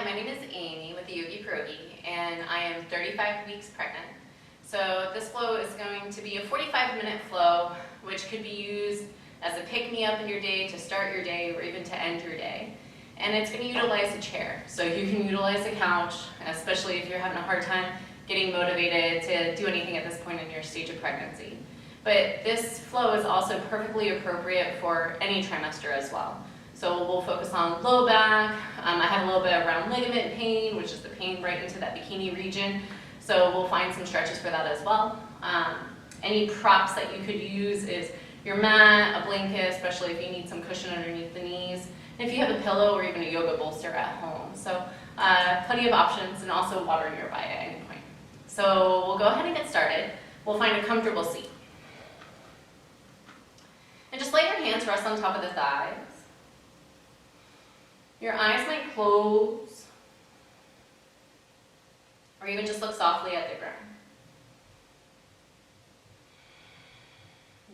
Hi, my name is Amy with the Yogi Perogi, and I am 35 weeks pregnant. So this flow is going to be a 45-minute flow, which could be used as a pick-me-up in your day, to start your day, or even to end your day. And it's going to utilize a chair. So you can utilize a couch, especially if you're having a hard time getting motivated to do anything at this point in your stage of pregnancy. But this flow is also perfectly appropriate for any trimester as well. So we'll focus on low back. I have a little bit of round ligament pain, which is the pain right into that bikini region. So we'll find some stretches for that as well. Any props that you could use is your mat, a blanket, especially if you need some cushion underneath the knees. And if you have a pillow or even a yoga bolster at home. So plenty of options, and also water nearby at any point. So we'll go ahead and get started. We'll find a comfortable seat. And just let your hands rest on top of the thighs. Your eyes might close, or even just look softly at the ground.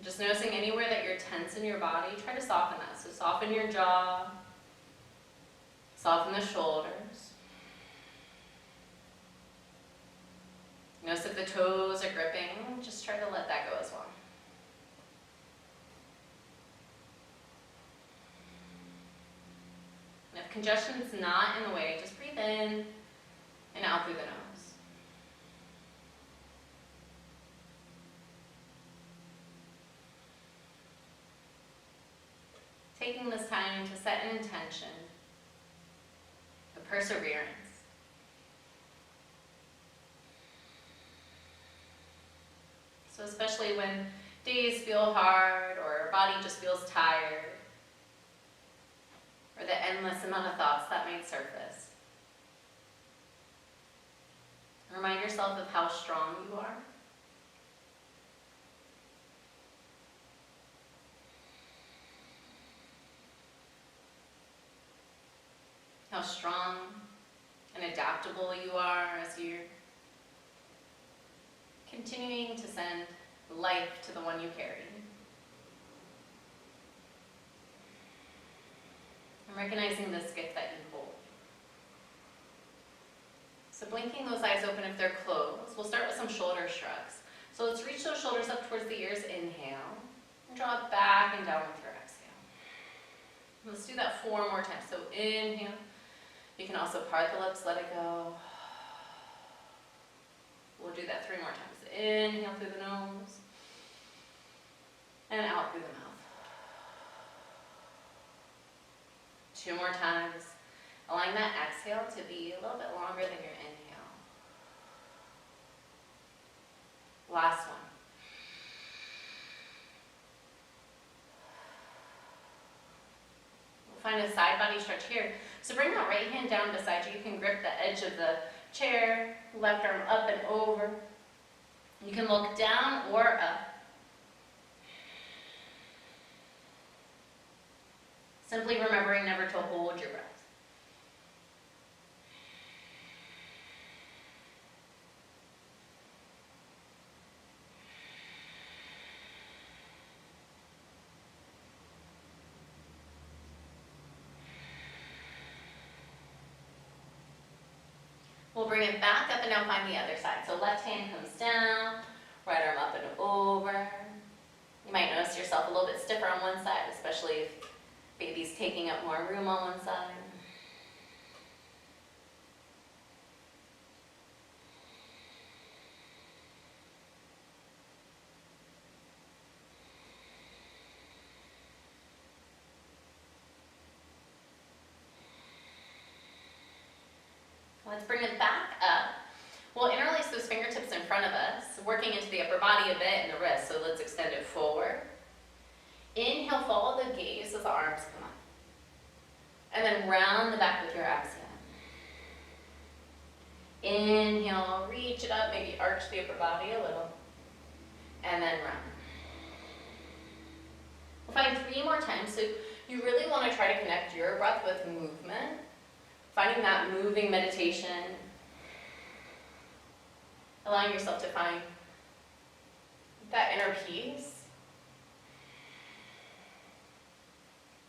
Just noticing anywhere that you're tense in your body, try to soften that. So soften your jaw, soften the shoulders. Notice if the toes are gripping, just try to let that go as well. And if congestion's not in the way, just breathe in and out through the nose. Taking this time to set an intention of perseverance. So especially when days feel hard or our body just feels tired, or the endless amount of thoughts that might surface. Remind yourself of how strong you are. How strong and adaptable you are as you're continuing to send life to the one you carry. And recognizing this gift that you hold. So blinking those eyes open if they're closed. We'll start with some shoulder shrugs. So let's reach those shoulders up towards the ears, inhale. And draw it back and down with your exhale. Let's do that 4 more times. So inhale. You can also part the lips, let it go. We'll do that 3 more times. Inhale through the nose. And out through the mouth. 2 more times. Allowing that exhale to be a little bit longer than your inhale. Last one. We'll find a side body stretch here. So bring that right hand down beside you. You can grip the edge of the chair, left arm up and over. You can look down or up. Simply remembering never to hold your breath. We'll bring it back up and now find the other side. So left hand comes down, right arm up and over. You might notice yourself a little bit stiffer on one side, especially if baby's taking up more room on one side. Let's bring it back up. We'll interlace those fingertips in front of us, working into the upper body a bit and the wrist. So let's extend it forward. Inhale, follow the gaze as the arms come up. And then round the back with your exhale. Inhale, reach it up, maybe arch the upper body a little. And then round. We'll find 3 more times. So you really want to try to connect your breath with movement. Finding that moving meditation. Allowing yourself to find that inner peace.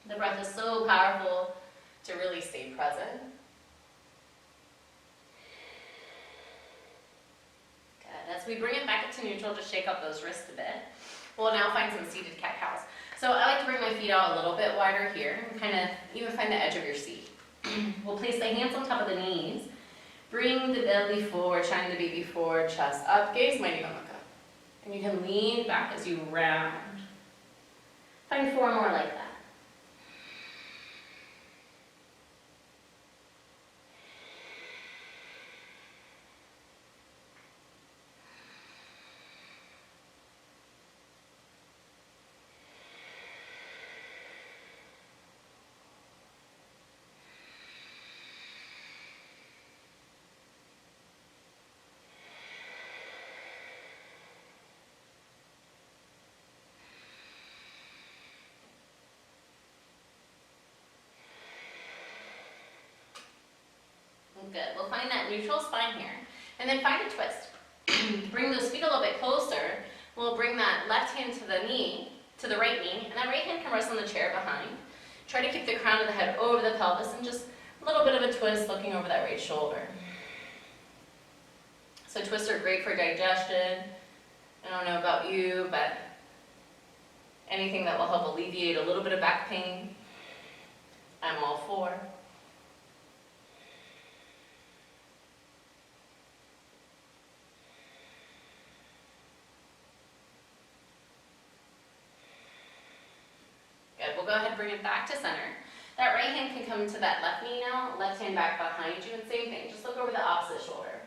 The breath is so powerful to really stay present. we bring it back up to neutral, just shake up those wrists a bit. We'll now find some seated cat-cows. So I like to bring my feet out a little bit wider here, and kind of even find the edge of your seat. We'll place the hands on top of the knees. Bring the belly forward, shine the baby forward, chest up, gaze might even look up. And you can lean back as you round. Find 4 more like that. Good. We'll find that neutral spine here. And then find a twist. Bring those feet a little bit closer. We'll bring that left hand to the knee, to the right knee, and that right hand can rest on the chair behind. Try to keep the crown of the head over the pelvis and just a little bit of a twist looking over that right shoulder. So twists are great for digestion. I don't know about you, but anything that will help alleviate a little bit of back pain, I'm all for. Good, we'll go ahead and bring it back to center. That right hand can come to that left knee now, left hand back behind you, and same thing, just look over the opposite shoulder.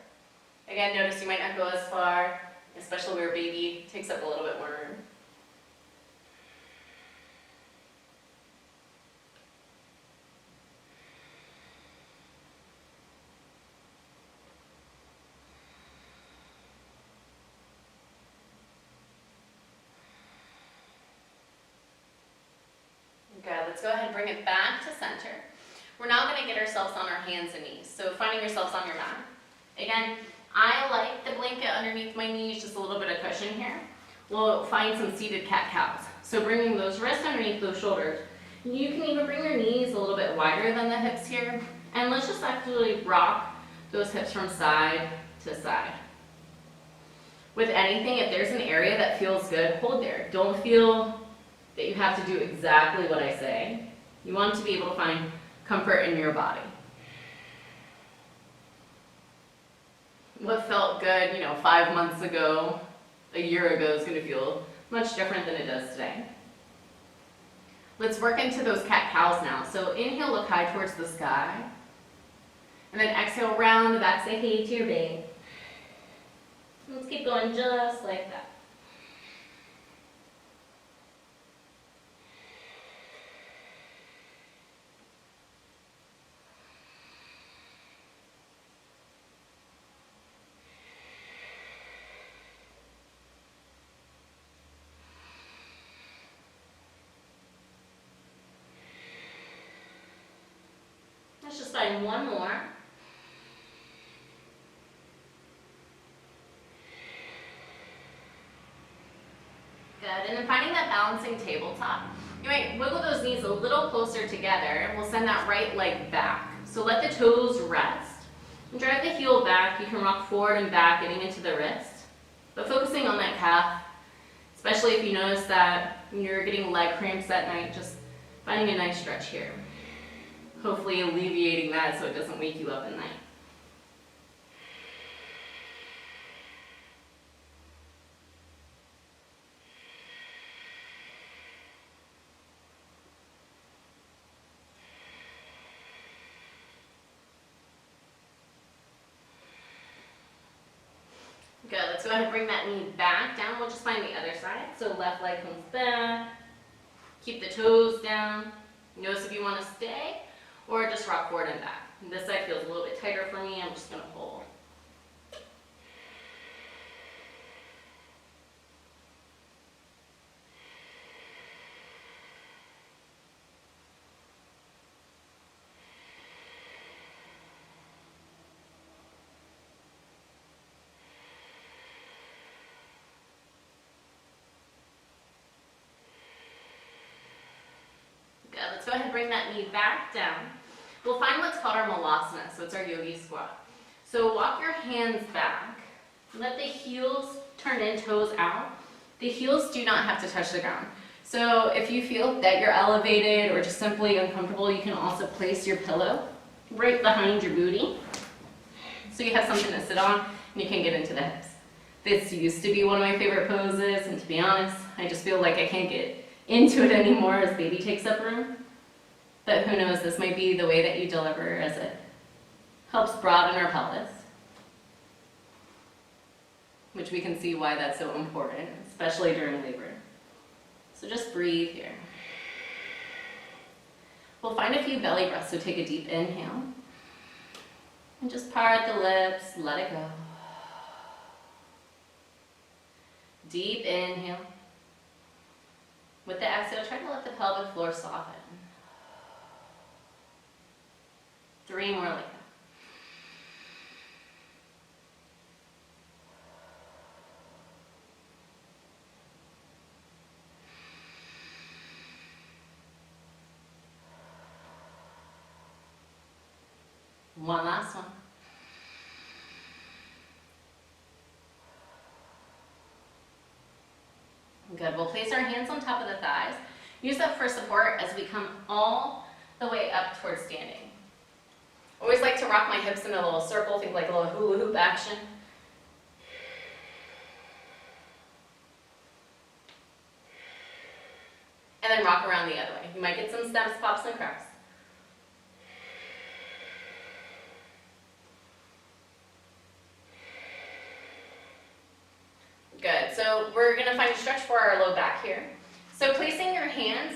Again, notice you might not go as far, especially where baby takes up a little bit more room. Good, let's go ahead and bring it back to center. We're now going to get ourselves on our hands and knees, so finding yourselves on your mat. Again, I like the blanket underneath my knees, just a little bit of cushion here. We'll find some seated cat-cows. So bringing those wrists underneath those shoulders. You can even bring your knees a little bit wider than the hips here. And let's just actually rock those hips from side to side. With anything, if there's an area that feels good, hold there. Don't feel that you have to do exactly what I say. You want to be able to find comfort in your body. What felt good, 5 months ago, a year ago, is going to feel much different than it does today. Let's work into those cat-cows now. So inhale, look high towards the sky. And then exhale, round the back, say hey to your babe. Let's keep going just like that. Let's just find one more. Good, and then finding that balancing tabletop. You might wiggle those knees a little closer together, and we'll send that right leg back. So let the toes rest. And drive the heel back. You can rock forward and back, getting into the wrist. But focusing on that calf, especially if you notice that you're getting leg cramps at night, just finding a nice stretch here. Hopefully alleviating that so it doesn't wake you up at night. Good, let's go ahead and bring that knee back down. We'll just find the other side. So left leg comes back. Keep the toes down. Notice if you want to stay or just rock forward and back. And this side feels a little bit tighter for me. I'm just going to pull. Good. Let's go ahead and bring that knee back down. We'll find what's called our Malasana, so it's our Yogi Squat. So walk your hands back, Let the heels turn in, toes out. The heels do not have to touch the ground. So if you feel that you're elevated or just simply uncomfortable, you can also place your pillow right behind your booty. So you have something to sit on and you can get into the hips. This used to be one of my favorite poses, and to be honest, I just feel like I can't get into it anymore as baby takes up room. But who knows, this might be the way that you deliver as it helps broaden our pelvis, which we can see why that's so important, especially during labor. So just breathe here. We'll find a few belly breaths, so take a deep inhale. And just part the lips, let it go. Deep inhale. With the exhale, try to let the pelvic floor soften. 3 more like that. One last one. Good. We'll place our hands on top of the thighs. Use that for support as we come all the way up towards standing. Always like to rock my hips in a little circle, think like a little hula hoop action. And then rock around the other way. You might get some steps, pops, and cracks. Good, so we're gonna find a stretch for our low back here. So placing your hands,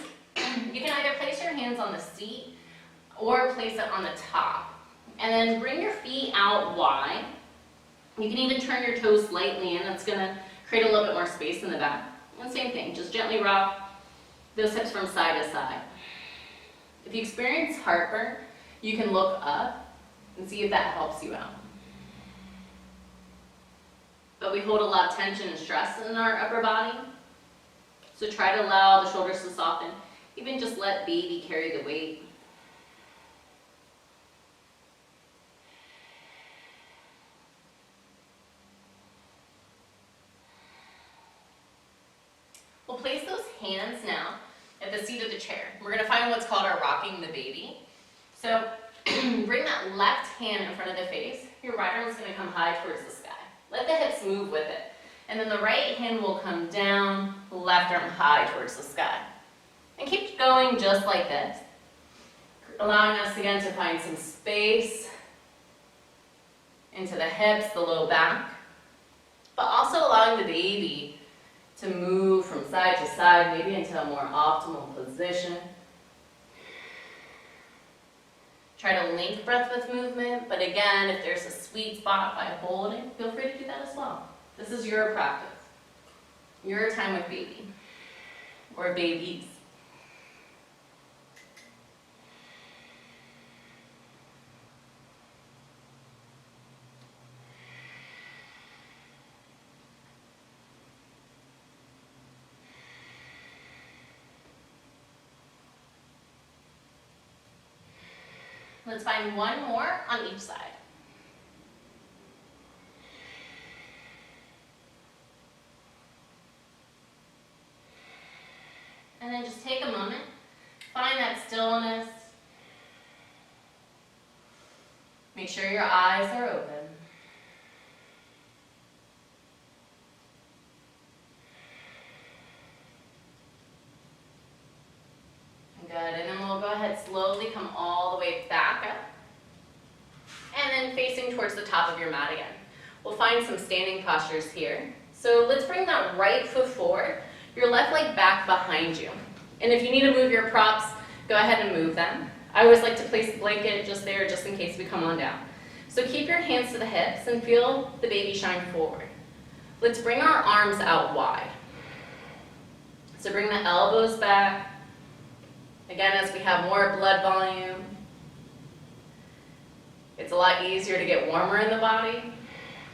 you can either place your hands on the seat or place it on the top. And then bring your feet out wide. You can even turn your toes slightly in. That's gonna create a little bit more space in the back. And same thing, just gently rock those hips from side to side. If you experience heartburn, you can look up and see if that helps you out. But we hold a lot of tension and stress in our upper body. So try to allow the shoulders to soften. Even just let baby carry the weight. We'll place those hands now at the seat of the chair. We're going to find what's called our rocking the baby. So bring that left hand in front of the face. Your right arm is going to come high towards the sky. Let the hips move with it. And then the right hand will come down, left arm high towards the sky. And keep going just like this. Allowing us again to find some space into the hips, the low back. But also allowing the baby to move from side to side, maybe into a more optimal position. Try to link breath with movement, but again, if there's a sweet spot by holding, feel free to do that as well. This is your practice, your time with baby, or babies. Let's find one more on each side. And then just take a moment, find that stillness. Make sure your eyes are open. Good, and then we'll go ahead slowly come all the way back up. And then facing towards the top of your mat again. We'll find some standing postures here. So let's bring that right foot forward, your left leg back behind you. And if you need to move your props, go ahead and move them. I always like to place the blanket just there, just in case we come on down. So keep your hands to the hips and feel the baby shine forward. Let's bring our arms out wide. So bring the elbows back. Again, as we have more blood volume, it's a lot easier to get warmer in the body.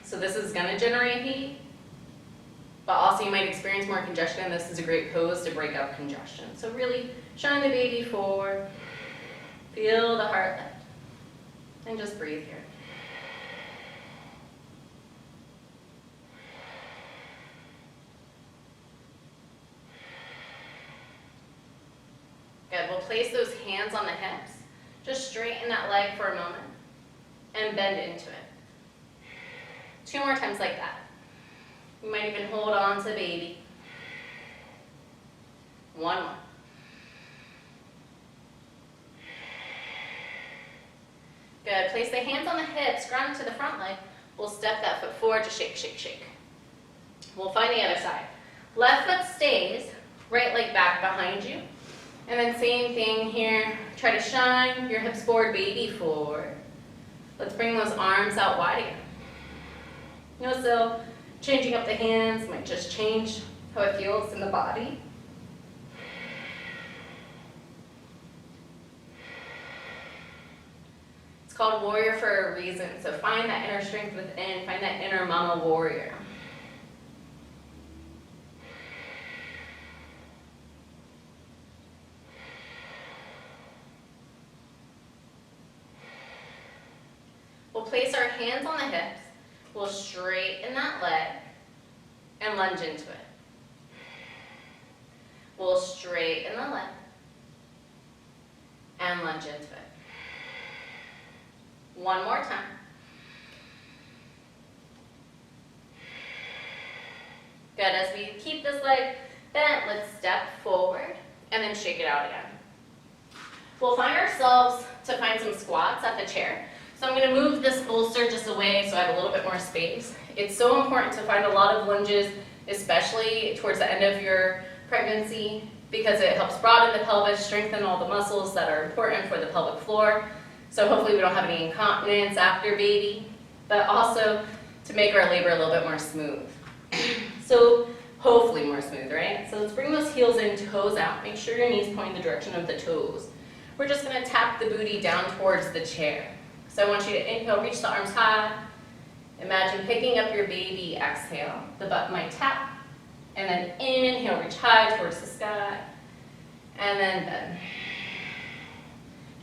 So this is going to generate heat. But also you might experience more congestion. This is a great pose to break up congestion. So really shine the baby forward. Feel the heart lift. And just breathe here. Good, we'll place those hands on the hips. Just straighten that leg for a moment and bend into it. 2 more times like that. You might even hold on to baby. 1 more. Good, place the hands on the hips, ground to the front leg. We'll step that foot forward, just shake, shake, shake. We'll find the other side. Left foot stays, right leg back behind you. And then same thing here. Try to shine your hips forward, baby forward. Let's bring those arms out wide again. Notice though, changing up the hands might just change how it feels in the body. It's called warrior for a reason. So find that inner strength within, find that inner mama warrior. We'll place our hands on the hips. We'll straighten that leg and lunge into it. We'll straighten the leg and lunge into it. 1 more time. Good, as we keep this leg bent, let's step forward and then shake it out again. We'll find ourselves to find some squats at the chair. So I'm going to move this bolster just away so I have a little bit more space. It's so important to find a lot of lunges, especially towards the end of your pregnancy, because it helps broaden the pelvis, strengthen all the muscles that are important for the pelvic floor. So hopefully we don't have any incontinence after baby, but also to make our labor a little bit more smooth. So hopefully more smooth, right? So let's bring those heels in, toes out. Make sure your knees point in the direction of the toes. We're just going to tap the booty down towards the chair. So I want you to inhale, reach the arms high. Imagine picking up your baby, exhale. The butt might tap. And then inhale, reach high towards the sky. And then bend.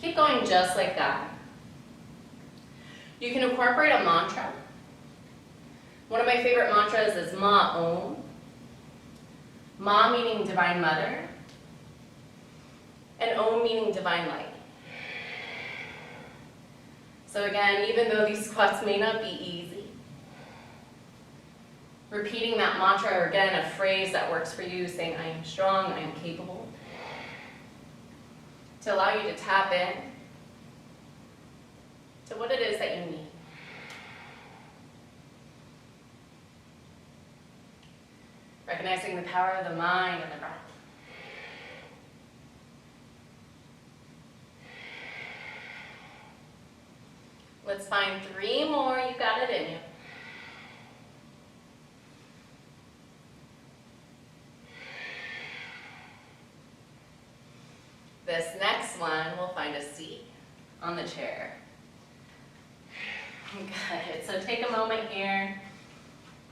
Keep going just like that. You can incorporate a mantra. One of my favorite mantras is Ma Om. Ma meaning divine mother. And Om meaning divine light. So again, even though these squats may not be easy, repeating that mantra, or again, a phrase that works for you, saying, I am strong, I am capable, to allow you to tap in to what it is that you need. Recognizing the power of the mind and the breath. Let's find 3 more. You got it in you. This next one, we'll find a seat on the chair. Good. So take a moment here.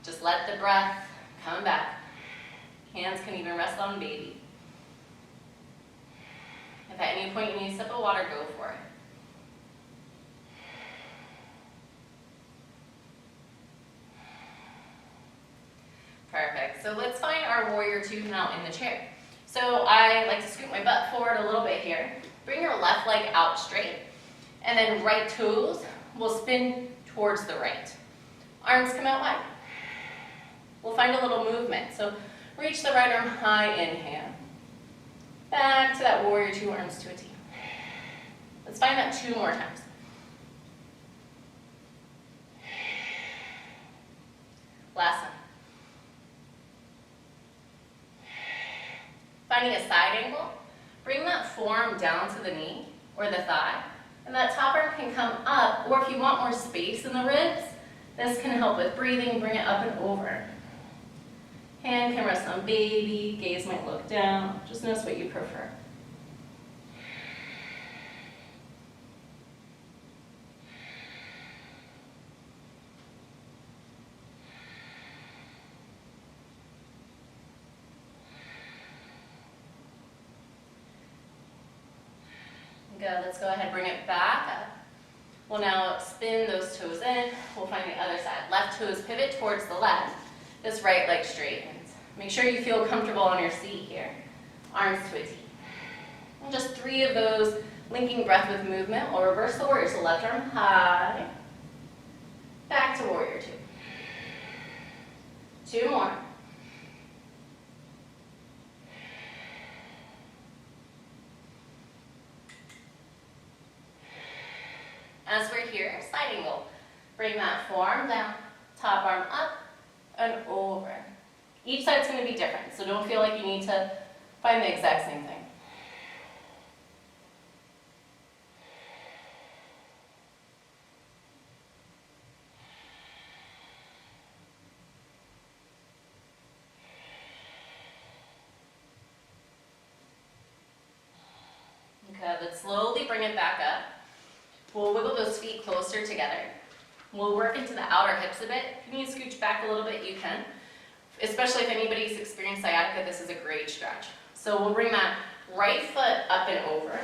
Just let the breath come back. Hands can even rest on baby. If at any point you need a sip of water, go for it. Perfect. So let's find our warrior 2 now in the chair. So I like to scoot my butt forward a little bit here. Bring your left leg out straight. And then right toes will spin towards the right. Arms come out wide. We'll find a little movement. So reach the right arm high, inhale. Back to that warrior 2, arms to a T. Let's find that 2 more times. Last one. Finding a side angle, bring that forearm down to the knee or the thigh, and that top arm can come up, or if you want more space in the ribs, this can help with breathing, bring it up and over. Hand can rest on baby, gaze might look down, just notice what you prefer. Good, let's go ahead, bring it back up. We'll now spin those toes in. We'll find the other side. Left toes pivot towards the left. This right leg straightens. Make sure you feel comfortable on your seat here. Arms to a T. And just 3 of those linking breath with movement. We'll reverse the warrior. So left arm high. Back to warrior 2. 2 more. As we're here, side angle. Bring that forearm down, top arm up and over. Each side's going to be different, so don't feel like you need to find the exact same thing. Okay, let's slowly bring it back up. We'll wiggle those feet closer together. We'll work into the outer hips a bit. If you need to scooch back a little bit, you can. Especially if anybody's experienced sciatica, this is a great stretch. So we'll bring that right foot up and over.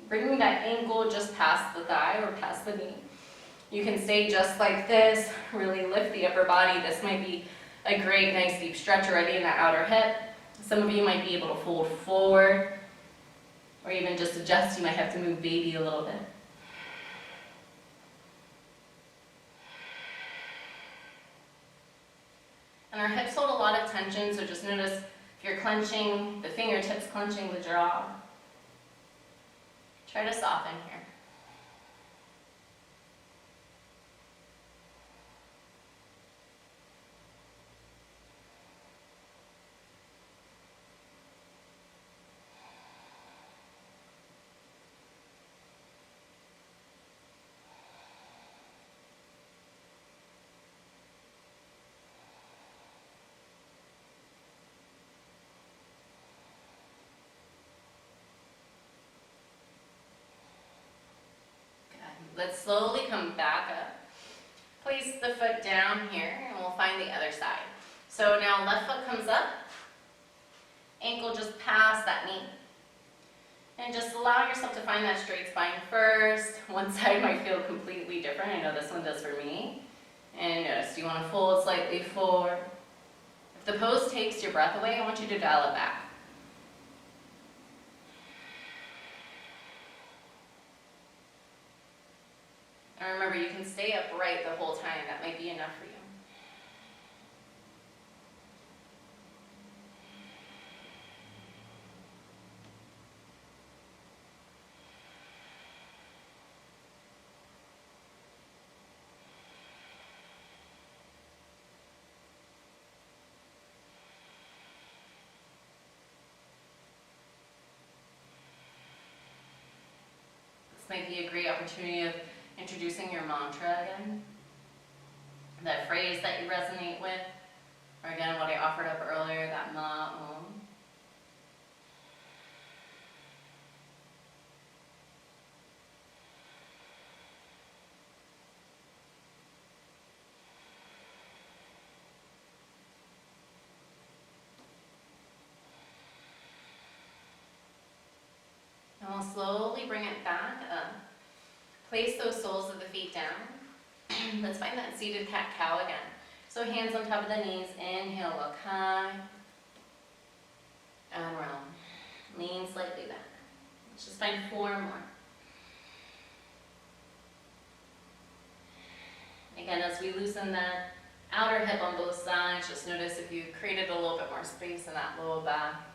Bringing that ankle just past the thigh or past the knee. You can stay just like this, really lift the upper body. This might be a great, nice deep stretch already in that outer hip. Some of you might be able to fold forward, or even just adjust. You might have to move baby a little bit. And our hips hold a lot of tension, so just notice if you're clenching, the fingertips clenching the jaw. Try to soften here. Let's slowly come back up. Place the foot down here and we'll find the other side. So now left foot comes up, ankle just past that knee. And just allow yourself to find that straight spine first. One side might feel completely different. I know this one does for me. And notice you want to fold slightly forward. If the pose takes your breath away, I want you to dial it back. And remember, you can stay upright the whole time. That might be enough for you. This might be a great opportunity of introducing your mantra again, that phrase that you resonate with, or again what I offered up earlier, that ma om. And we'll slowly bring it back up. Place those soles of the feet down. Let's find that seated cat-cow again. So hands on top of the knees. Inhale, look high. And round. Lean slightly back. Let's just find 4 more. Again, as we loosen that outer hip on both sides, just notice if you created a little bit more space in that low back.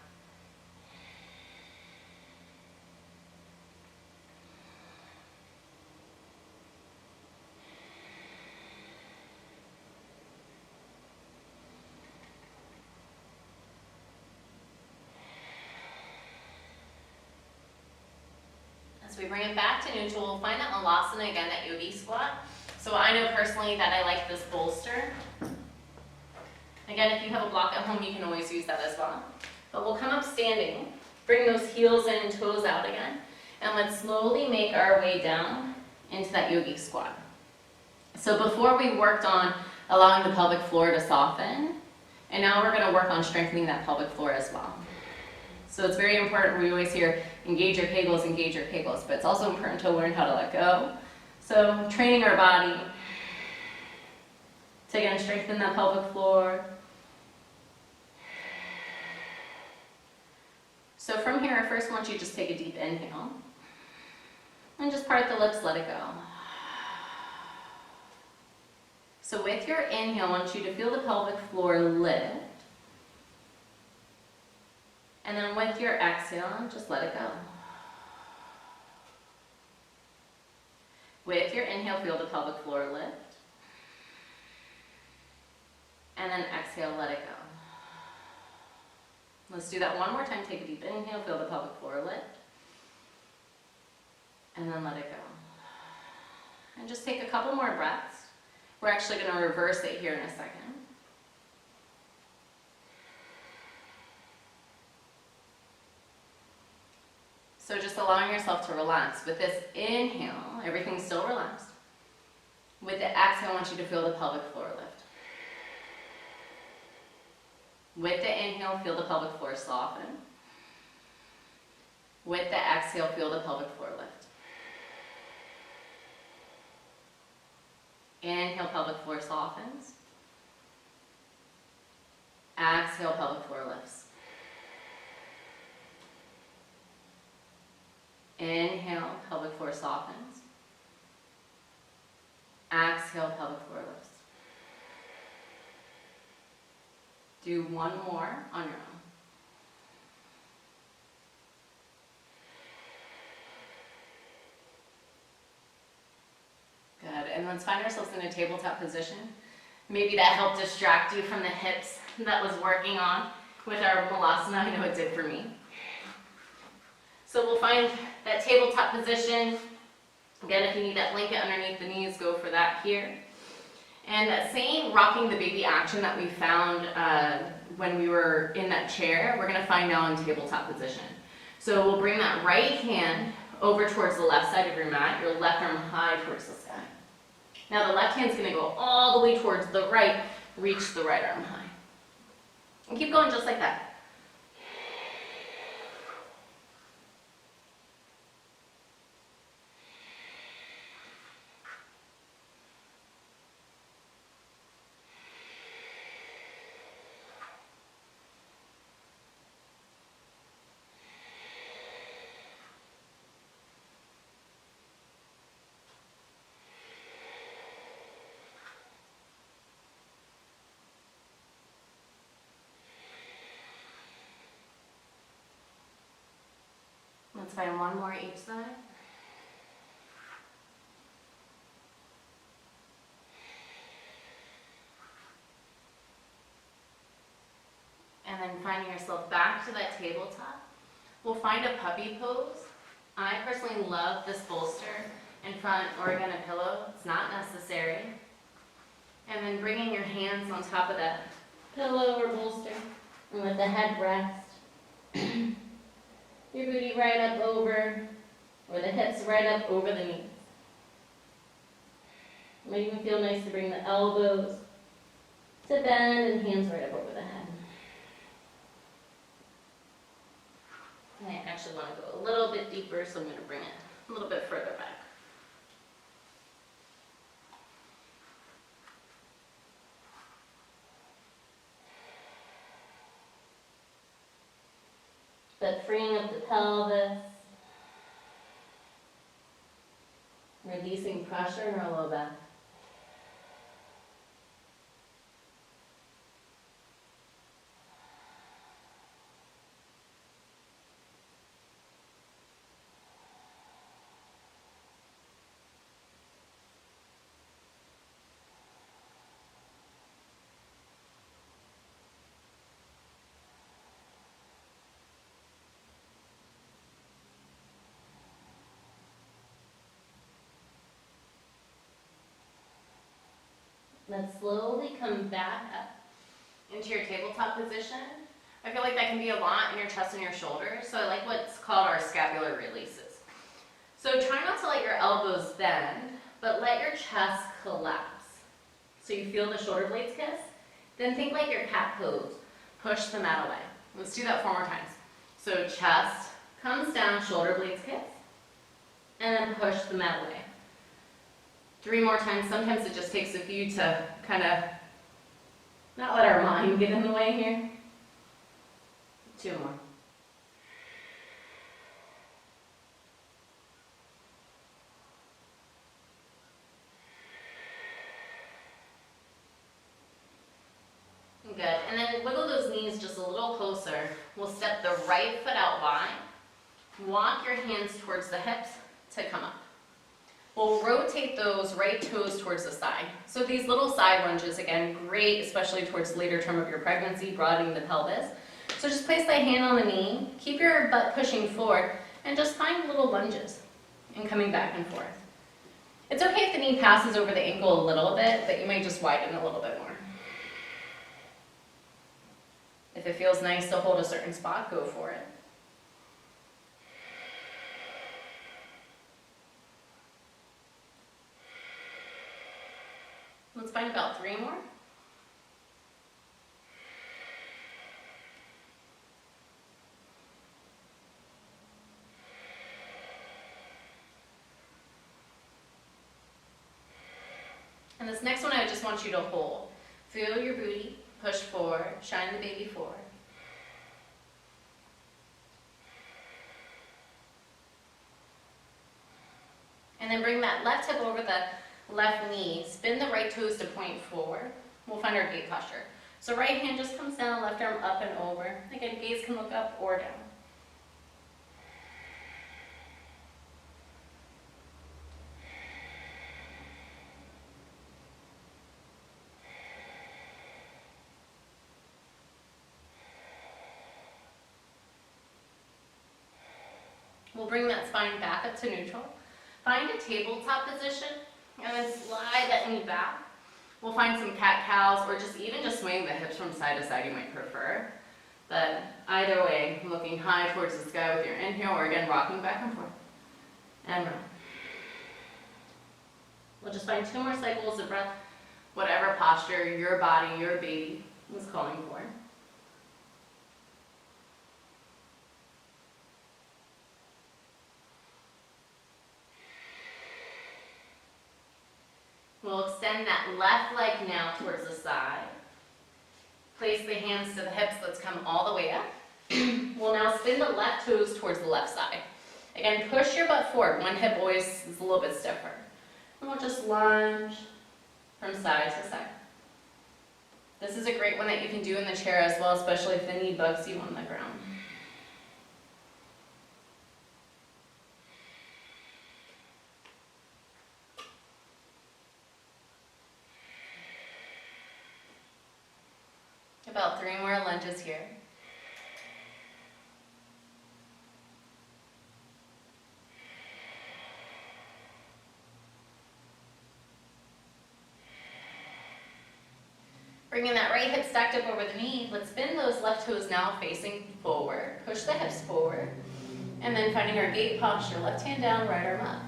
As we bring it back to neutral, we'll find that Malasana again, that Yogi Squat. So I know personally that I like this bolster. Again, if you have a block at home, you can always use that as well. But we'll come up standing, bring those heels in and toes out again, and let's slowly make our way down into that Yogi Squat. So before we worked on allowing the pelvic floor to soften, and now we're going to work on strengthening that pelvic floor as well. So it's very important, we always hear, engage your kegels, but it's also important to learn how to let go. So training our body to again strengthen that pelvic floor. So from here, I first want you to just take a deep inhale. And just part the lips, let it go. So with your inhale, I want you to feel the pelvic floor lift. And then with your exhale, just let it go. With your inhale, feel the pelvic floor lift. And then exhale, let it go. Let's do that one more time. Take a deep inhale, feel the pelvic floor lift. And then let it go. And just take a couple more breaths. We're actually going to reverse it here in a second. So just allowing yourself to relax. With this inhale, everything's still relaxed. With the exhale, I want you to feel the pelvic floor lift. With the inhale, feel the pelvic floor soften. With the exhale, feel the pelvic floor lift. Inhale, pelvic floor softens. Exhale, pelvic floor lifts. Inhale, pelvic floor softens. Exhale, pelvic floor lifts. Do one more on your own. Good, and let's find ourselves in a tabletop position. Maybe that helped distract you from the hips that was working on with our Malasana. I know it did for me. So we'll find that tabletop position. Again, if you need that blanket underneath the knees, go for that here. And that same rocking the baby action that we found when we were in that chair, we're going to find now in tabletop position. So we'll bring that right hand over towards the left side of your mat, your left arm high towards the sky. Now the left hand's going to go all the way towards the right, reach the right arm high. And keep going just like that. Let's find one more each side. And then finding yourself back to that tabletop. We'll find a puppy pose. I personally love this bolster in front or again a pillow. It's not necessary. And then bringing your hands on top of that pillow or bolster and let the head rest. Your booty right up over, or the hips right up over the knees. It might even feel nice to bring the elbows to bend and hands right up over the head. And I actually want to go a little bit deeper, so I'm going to bring it a little bit further back. But freeing up the pelvis, releasing pressure in our low back. Let's slowly come back up into your tabletop position. I feel like that can be a lot in your chest and your shoulders, so I like what's called our scapular releases. So try not to let your elbows bend, but let your chest collapse. So you feel the shoulder blades kiss. Then think like your cat pose. Push the mat away. Let's do that 4 more times. So chest comes down, shoulder blades kiss, and then push the mat away. 3 more times. Sometimes it just takes a few to kind of not let our mind get in the way here. 2 more. closer, we'll step the right foot out wide. Walk your hands towards the hips to come up. We'll rotate those right toes towards the side. So these little side lunges, again, great, especially towards the later term of your pregnancy, broadening the pelvis. So just place that hand on the knee, keep your butt pushing forward, and just find little lunges and coming back and forth. It's okay if the knee passes over the ankle a little bit, but you might just widen a little bit more. If it feels nice to hold a certain spot, go for it. Let's find about 3 more. And this next one, I just want you to hold. Feel your booty, push forward, shine the baby forward. And then bring that left hip over the left knee. Spin the right toes to point forward. We'll find our gate posture. So right hand just comes down, left arm up and over. Again, gaze can look up or down. We'll bring that spine back up to neutral. Find a tabletop position and then slide that knee back. We'll find some cat-cows or just swing the hips from side to side you might prefer. But either way, looking high towards the sky with your inhale or again rocking back and forth. And round. We'll just find 2 more cycles of breath, whatever posture your body, your baby is calling for. We'll extend that left leg now towards the side. Place the hands to the hips, let's come all the way up. We'll now spin the left toes towards the left side. Again, push your butt forward. One hip always is a little bit stiffer. And we'll just lunge from side to side. This is a great one that you can do in the chair as well, especially if the knee bugs you on the ground. About 3 more lunges here. Bringing that right hip stacked up over the knee, let's bend those left toes now facing forward. Push the hips forward. And then finding our gate posture, left hand down, right arm up.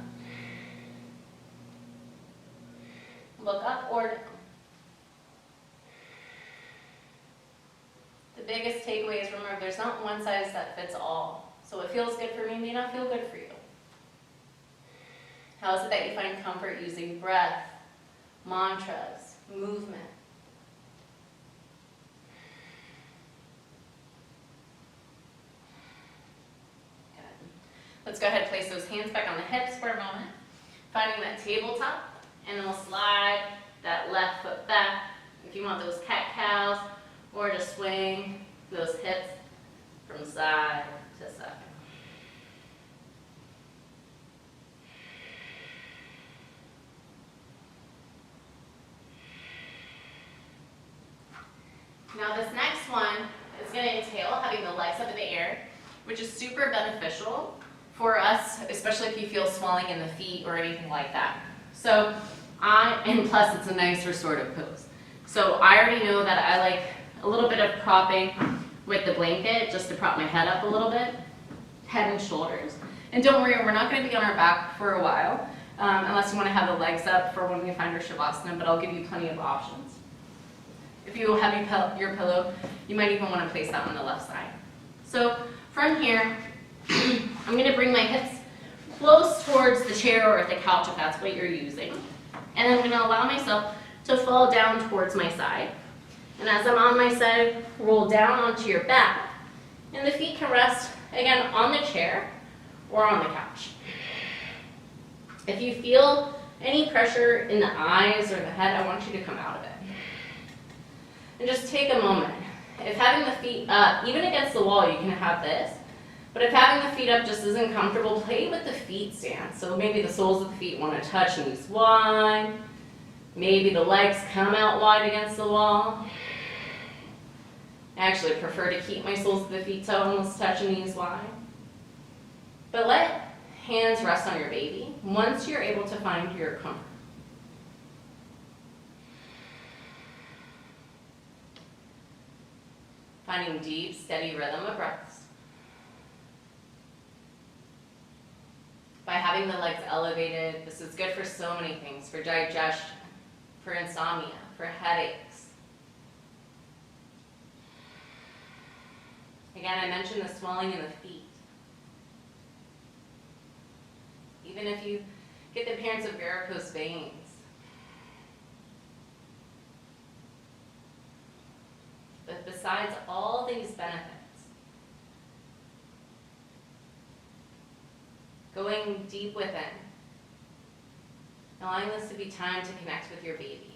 Look up or down. The biggest takeaway is remember there's not one size that fits all. So what feels good for me may not feel good for you. How is it that you find comfort using breath, mantras, movement? Good. Let's go ahead and place those hands back on the hips for a moment. Finding that tabletop, and then we'll slide that left foot back. If you want those cat-cows, or just swing those hips from side to side. Now this next one is going to entail having the legs up in the air, which is super beneficial for us, especially if you feel swelling in the feet or anything like that. So and plus it's a nice restorative pose. So I already know that I like a little bit of propping with the blanket just to prop my head up a little bit, head and shoulders. And don't worry, we're not going to be on our back for a while, unless you want to have the legs up for when we find our Shavasana, but I'll give you plenty of options. If you have your pillow, you might even want to place that on the left side. So from here, I'm going to bring my hips close towards the chair or the couch if that's what you're using. And I'm going to allow myself to fall down towards my side. And as I'm on my side, roll down onto your back. And the feet can rest, again, on the chair or on the couch. If you feel any pressure in the eyes or the head, I want you to come out of it. And just take a moment if having the feet up, even against the wall, you can have this. But if having the feet up just isn't comfortable, play with the feet stance. So maybe the soles of the feet want to touch knees wide. Maybe the legs come out wide against the wall. I actually prefer to keep my soles of the feet almost touching knees wide. But let hands rest on your baby once you're able to find your comfort. Finding deep, steady rhythm of breaths. By having the legs elevated, this is good for so many things, for digestion, for insomnia, for headaches. Again, I mentioned the swelling in the feet. Even if you get the appearance of varicose veins, but besides all these benefits, going deep within, allowing this to be time to connect with your baby.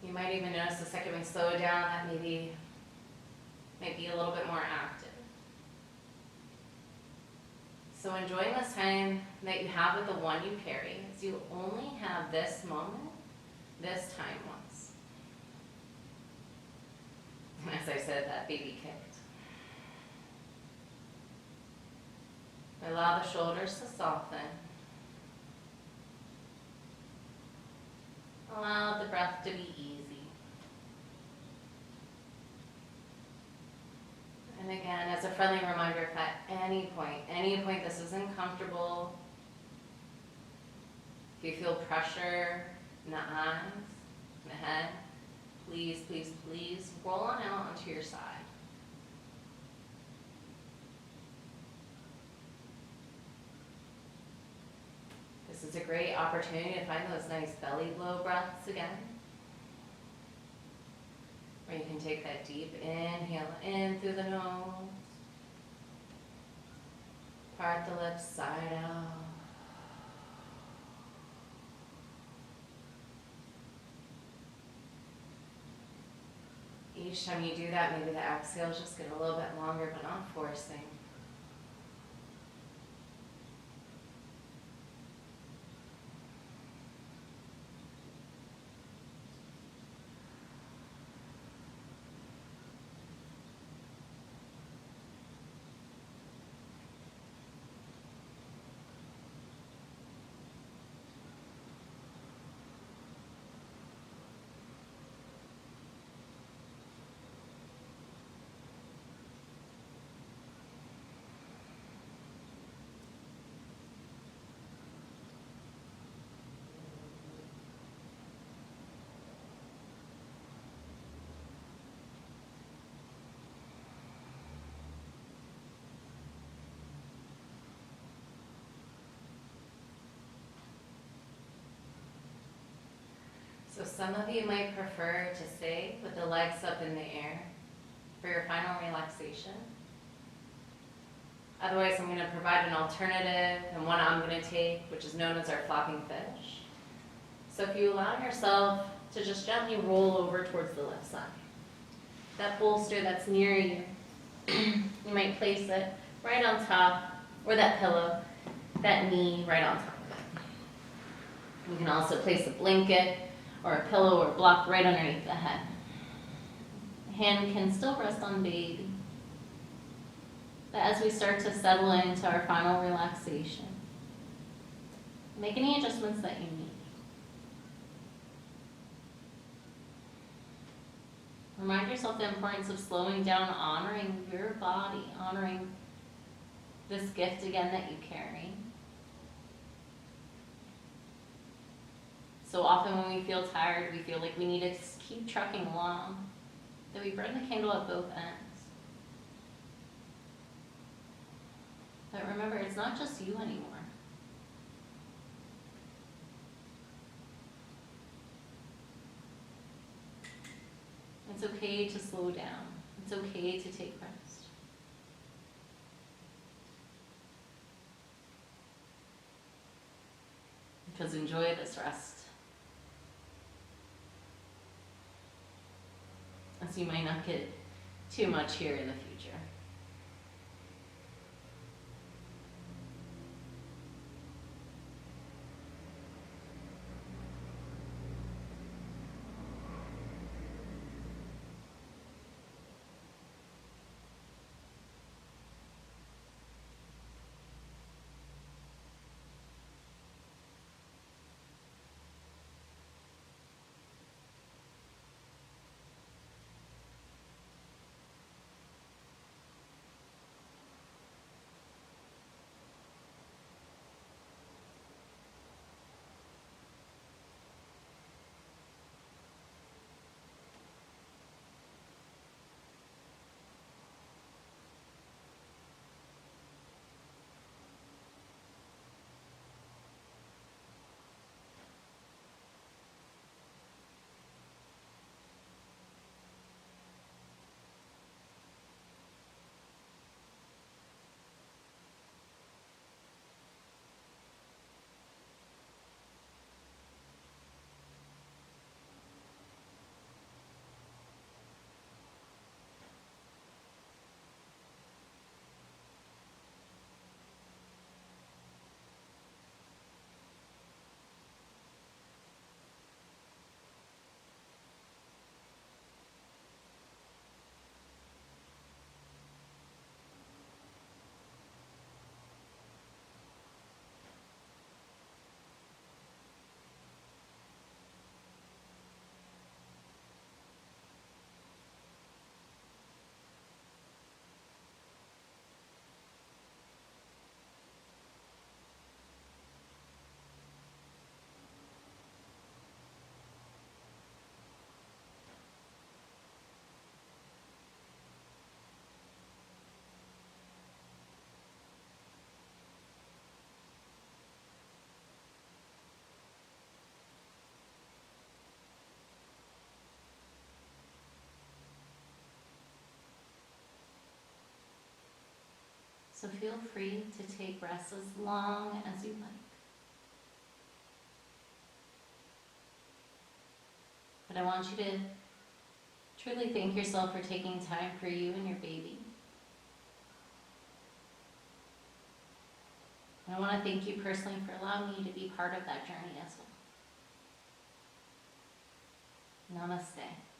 You might even notice the second we slow down that maybe might be a little bit more active. So enjoying this time that you have with the one you carry, is you only have this moment, this time once. And as I said, that baby kicked. Allow the shoulders to soften. Allow the breath to be easy. And again, as a friendly reminder, if at any point this isn't comfortable, if you feel pressure in the eyes, in the head, please, please, please roll on out onto your side. This is a great opportunity to find those nice belly blow breaths again. Or you can take that deep inhale in through the nose. Part the lips side out. Each time you do that, maybe the exhales just get a little bit longer, but not forcing. So some of you might prefer to stay with the legs up in the air for your final relaxation. Otherwise, I'm going to provide an alternative and one I'm going to take, which is known as our flopping fish. So if you allow yourself to just gently roll over towards the left side, that bolster that's near you, you might place it right on top, or that pillow, that knee right on top of it. You can also place a blanket or a pillow or block right underneath the head. The hand can still rest on baby. But as we start to settle into our final relaxation, make any adjustments that you need. Remind yourself the importance of slowing down, honoring your body, honoring this gift again that you carry. So often when we feel tired, we feel like we need to keep trucking along, that we burn the candle at both ends. But remember, it's not just you anymore. It's okay to slow down. It's okay to take rest. Because enjoy this rest. since you might not get too much here in the future. So feel free to take breaths as long as you like. But I want you to truly thank yourself for taking time for you and your baby. And I want to thank you personally for allowing me to be part of that journey as well. Namaste.